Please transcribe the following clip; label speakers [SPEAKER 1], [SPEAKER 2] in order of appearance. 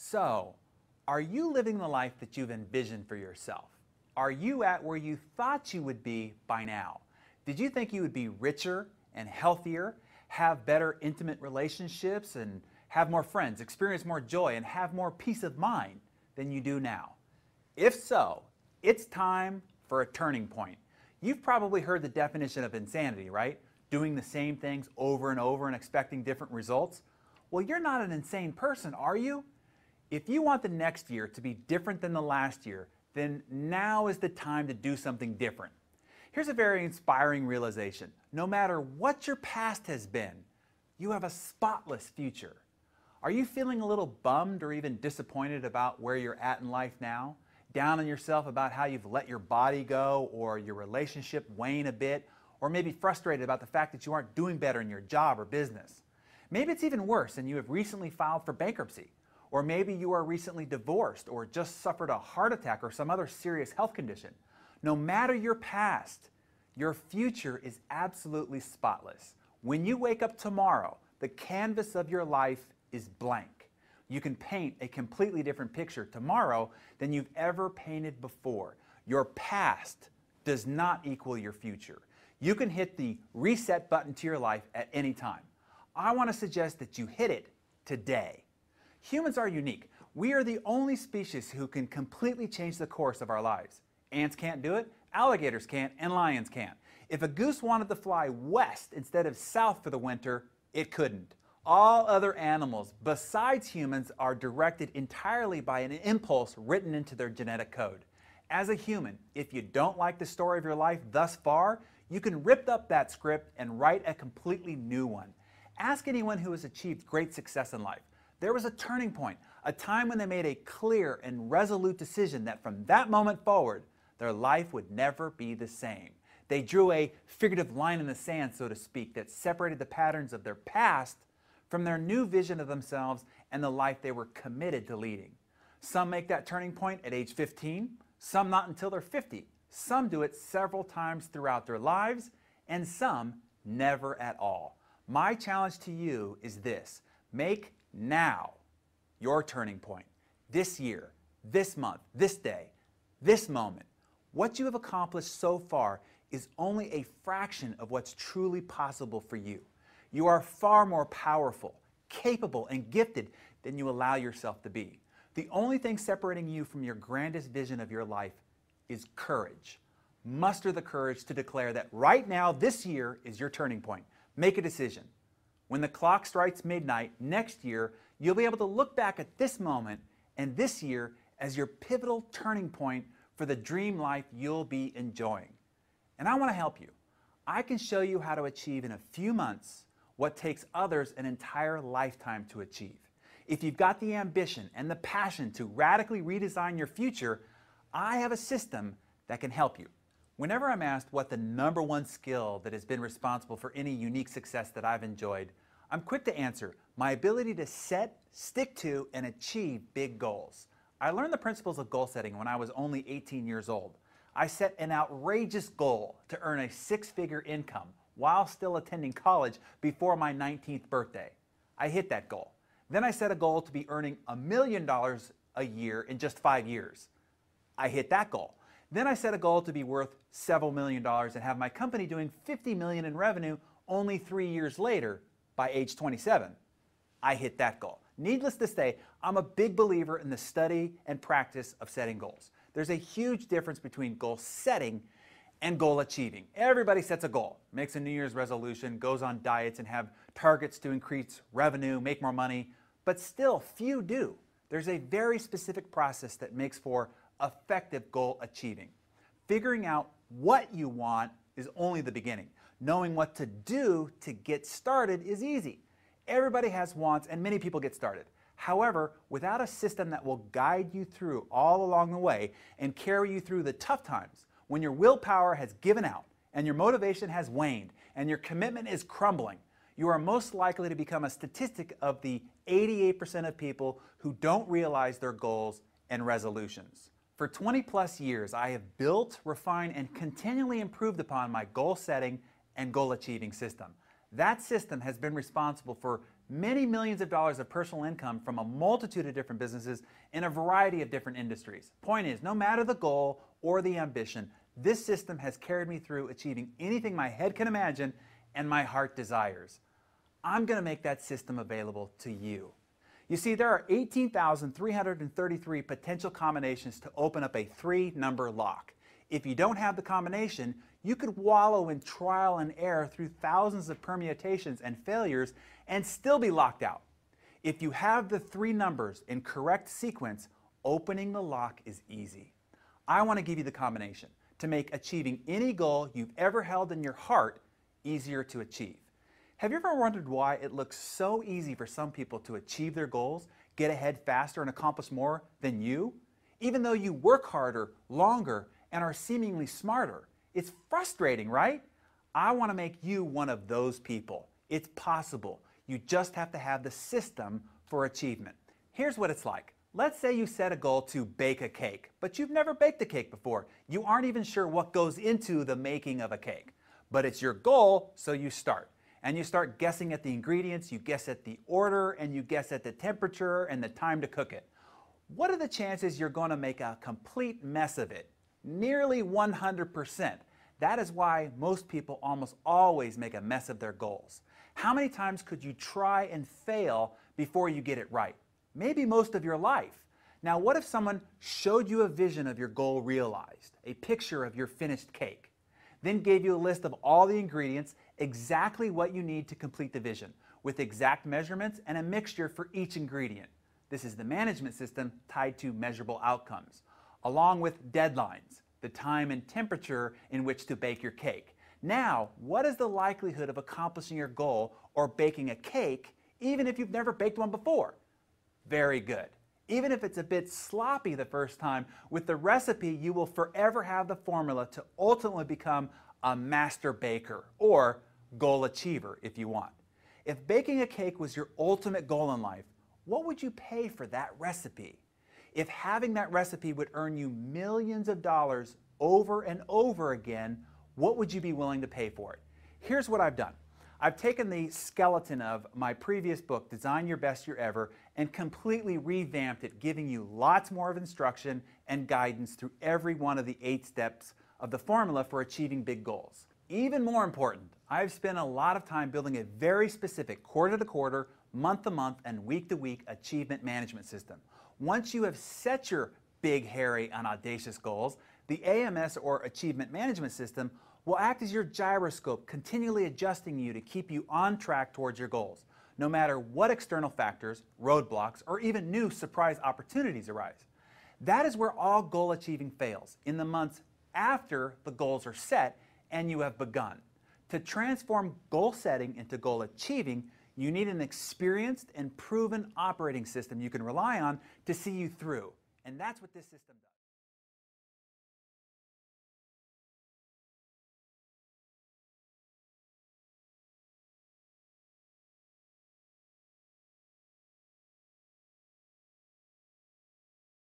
[SPEAKER 1] So, are you living the life that you've envisioned for yourself? Are you at where you thought you would be by now? Did you think you would be richer and healthier, have better intimate relationships, and have more friends, experience more joy, and have more peace of mind than you do now? If so, it's time for a turning point. You've probably heard the definition of insanity, right? Doing the same things over and over and expecting different results. Well, you're not an insane person, are you? If you want the next year to be different than the last year, then now is the time to do something different. Here's a very inspiring realization. No matter what your past has been, you have a spotless future. Are you feeling a little bummed or even disappointed about where you're at in life now? Down on yourself about how you've let your body go or your relationship wane a bit, or maybe frustrated about the fact that you aren't doing better in your job or business? Maybe it's even worse and you have recently filed for bankruptcy. Or maybe you are recently divorced or just suffered a heart attack or some other serious health condition. No matter your past, your future is absolutely spotless. When you wake up tomorrow, the canvas of your life is blank. You can paint a completely different picture tomorrow than you've ever painted before. Your past does not equal your future. You can hit the reset button to your life at any time. I want to suggest that you hit it today. Humans are unique. We are the only species who can completely change the course of our lives. Ants can't do it, alligators can't, and lions can't. If a goose wanted to fly west instead of south for the winter, it couldn't. All other animals besides humans are directed entirely by an impulse written into their genetic code. As a human, if you don't like the story of your life thus far, you can rip up that script and write a completely new one. Ask anyone who has achieved great success in life. There was a turning point, a time when they made a clear and resolute decision that from that moment forward, their life would never be the same. They drew a figurative line in the sand, so to speak, that separated the patterns of their past from their new vision of themselves and the life they were committed to leading. Some make that turning point at age 15, some not until they're 50. Some do it several times throughout their lives, and some never at all. My challenge to you is this: make now your turning point. This year, this month, this day, this moment. What you have accomplished so far is only a fraction of what's truly possible for you. You are far more powerful, capable, and gifted than you allow yourself to be. The only thing separating you from your grandest vision of your life is courage. Muster the courage to declare that right now, this year, is your turning point. Make a decision. When the clock strikes midnight next year, you'll be able to look back at this moment and this year as your pivotal turning point for the dream life you'll be enjoying. And I want to help you. I can show you how to achieve in a few months what takes others an entire lifetime to achieve. If you've got the ambition and the passion to radically redesign your future, I have a system that can help you. Whenever I'm asked what the #1 skill that has been responsible for any unique success that I've enjoyed, I'm quick to answer: my ability to set, stick to, and achieve big goals. I learned the principles of goal setting when I was only 18 years old. I set an outrageous goal to earn a 6-figure income while still attending college before my 19th birthday. I hit that goal. Then I set a goal to be earning $1 million a year in just 5 years. I hit that goal. Then I set a goal to be worth several $1,000,000 and have my company doing $50 million in revenue only 3 years later by age 27. I hit that goal. Needless to say, I'm a big believer in the study and practice of setting goals. There's a huge difference between goal setting and goal achieving. Everybody sets a goal, makes a New Year's resolution, goes on diets and have targets to increase revenue, make more money, but still few do. There's a very specific process that makes for effective goal achieving. Figuring out what you want is only the beginning. Knowing what to do to get started is easy. Everybody has wants and many people get started. However, without a system that will guide you through all along the way and carry you through the tough times, when your willpower has given out and your motivation has waned and your commitment is crumbling, you are most likely to become a statistic of the 88% of people who don't realize their goals and resolutions. For 20+ years, I have built, refined, and continually improved upon my goal setting and goal achieving system. That system has been responsible for many millions of dollars of personal income from a multitude of different businesses in a variety of different industries. Point is, no matter the goal or the ambition, this system has carried me through achieving anything my head can imagine and my heart desires. I'm going to make that system available to you. You see, there are 18,333 potential combinations to open up a 3-number lock. If you don't have the combination, you could wallow in trial and error through thousands of permutations and failures and still be locked out. If you have the 3 numbers in correct sequence, opening the lock is easy. I want to give you the combination to make achieving any goal you've ever held in your heart easier to achieve. Have you ever wondered why it looks so easy for some people to achieve their goals, get ahead faster, and accomplish more than you? Even though you work harder, longer, and are seemingly smarter. It's frustrating, right? I want to make you one of those people. It's possible. You just have to have the system for achievement. Here's what it's like. Let's say you set a goal to bake a cake, but you've never baked a cake before. You aren't even sure what goes into the making of a cake. But it's your goal, so you start. And you start guessing at the ingredients, you guess at the order, and you guess at the temperature and the time to cook it. What are the chances you're going to make a complete mess of it? Nearly 100%. That is why most people almost always make a mess of their goals. How many times could you try and fail before you get it right? Maybe most of your life. Now, what if someone showed you a vision of your goal realized, a picture of your finished cake, then gave you a list of all the ingredients, exactly what you need to complete the vision, with exact measurements and a mixture for each ingredient? This is the management system tied to measurable outcomes, along with deadlines, the time and temperature in which to bake your cake. Now, what is the likelihood of accomplishing your goal or baking a cake, even if you've never baked one before? Very good. Even if it's a bit sloppy the first time, with the recipe you will forever have the formula to ultimately become a master baker, or goal achiever if you want. If baking a cake was your ultimate goal in life, what would you pay for that recipe? If having that recipe would earn you millions of dollars over and over again, what would you be willing to pay for it? Here's what I've done. I've taken the skeleton of my previous book, Design Your Best Year Ever, and completely revamped it, giving you lots more of instruction and guidance through every one of the 8 steps of the formula for achieving big goals. Even more important, I've spent a lot of time building a very specific quarter-to-quarter, month-to-month, and week-to-week achievement management system. Once you have set your big, hairy, and audacious goals, the AMS, or Achievement Management System, will act as your gyroscope, continually adjusting you to keep you on track towards your goals, no matter what external factors, roadblocks, or even new surprise opportunities arise. That is where all goal achieving fails, in the months after the goals are set and you have begun. To transform goal setting into goal achieving, you need an experienced and proven operating system you can rely on to see you through. And that's what this system does.